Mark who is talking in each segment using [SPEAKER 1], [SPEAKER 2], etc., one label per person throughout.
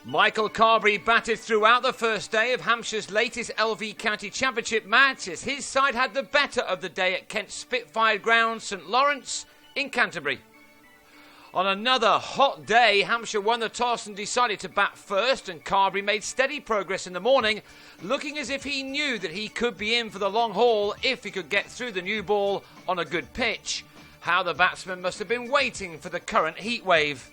[SPEAKER 1] Michael Carberry batted throughout the first day of Hampshire's latest LV County Championship match as his side had the better of the day at Kent's Spitfire ground, St Lawrence in Canterbury. On another hot day, Hampshire won the toss and decided to bat first, and Carberry made steady progress in the morning, looking as if he knew that he could be in for the long haul if he could get through the new ball on a good pitch. How the batsman must have been waiting for the current heat wave.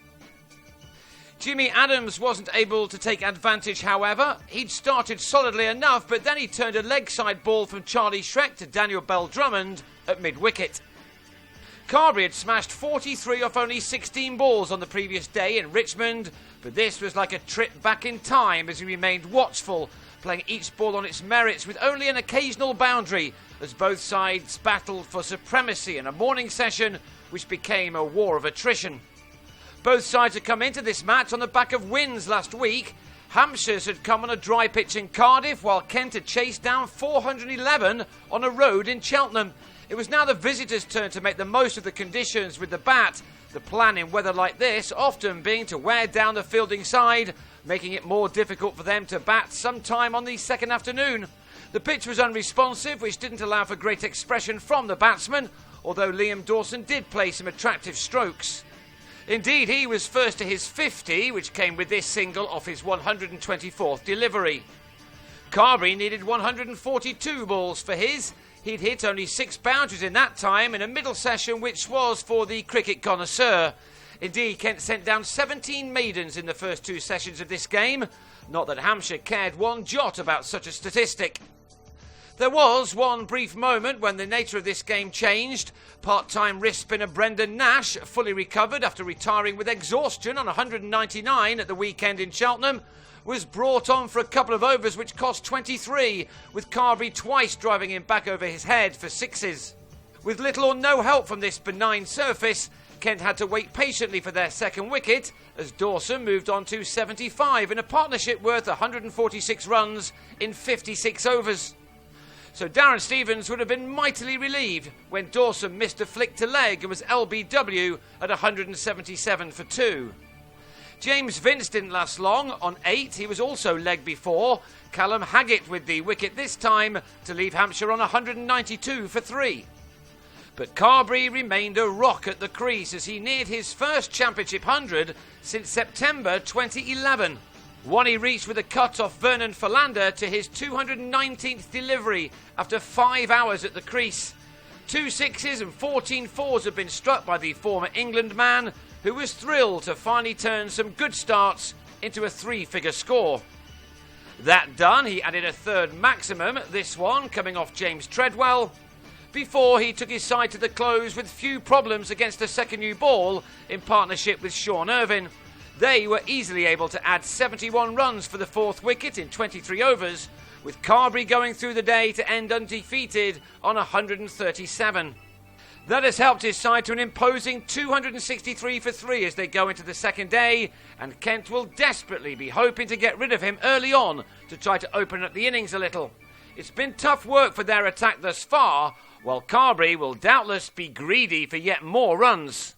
[SPEAKER 1] Jimmy Adams wasn't able to take advantage, however. He'd started solidly enough, but then he turned a leg side ball from Charlie Shrek to Daniel Bell-Drummond at mid-wicket. Carberry had smashed 43 off only 16 balls on the previous day in Richmond, but this was like a trip back in time as he remained watchful, playing each ball on its merits with only an occasional boundary as both sides battled for supremacy in a morning session which became a war of attrition. Both sides had come into this match on the back of wins last week. Hampshire's had come on a dry pitch in Cardiff, while Kent had chased down 411 on a road in Cheltenham. It was now the visitors' turn to make the most of the conditions with the bat, the plan in weather like this often being to wear down the fielding side, making it more difficult for them to bat sometime on the second afternoon. The pitch was unresponsive, which didn't allow for great expression from the batsman, although Liam Dawson did play some attractive strokes. Indeed, he was first to his 50, which came with this single off his 124th delivery. Carberry needed 142 balls for his. He'd hit only 6 boundaries in that time in a middle session which was for the cricket connoisseur. Indeed, Kent sent down 17 maidens in the first 2 sessions of this game. Not that Hampshire cared one jot about such a statistic. There was one brief moment when the nature of this game changed. Part-time wrist spinner Brendan Nash, fully recovered after retiring with exhaustion on 199 at the weekend in Cheltenham, was brought on for a couple of overs which cost 23, with Carberry twice driving him back over his head for 6s. With little or no help from this benign surface, Kent had to wait patiently for their second wicket as Dawson moved on to 75 in a partnership worth 146 runs in 56 overs. So Darren Stevens would have been mightily relieved when Dawson missed a flick to leg and was LBW at 177 for 2. James Vince didn't last long. On 8, he was also leg before. Callum Haggett with the wicket this time to leave Hampshire on 192 for 3. But Carberry remained a rock at the crease as he neared his first Championship 100 since September 2011. One he reached with a cut off Vernon Philander to his 219th delivery after 5 hours at the crease. 2 6s and 14 4s have been struck by the former England man, who was thrilled to finally turn some good starts into a 3-figure score. That done, he added a third maximum, this one coming off James Treadwell, before he took his side to the close with few problems against a second new ball in partnership with Sean Irvine. They were easily able to add 71 runs for the 4th wicket in 23 overs, with Carberry going through the day to end undefeated on 137. That has helped his side to an imposing 263 for 3 as they go into the second day, and Kent will desperately be hoping to get rid of him early on to try to open up the innings a little. It's been tough work for their attack thus far, while Carberry will doubtless be greedy for yet more runs.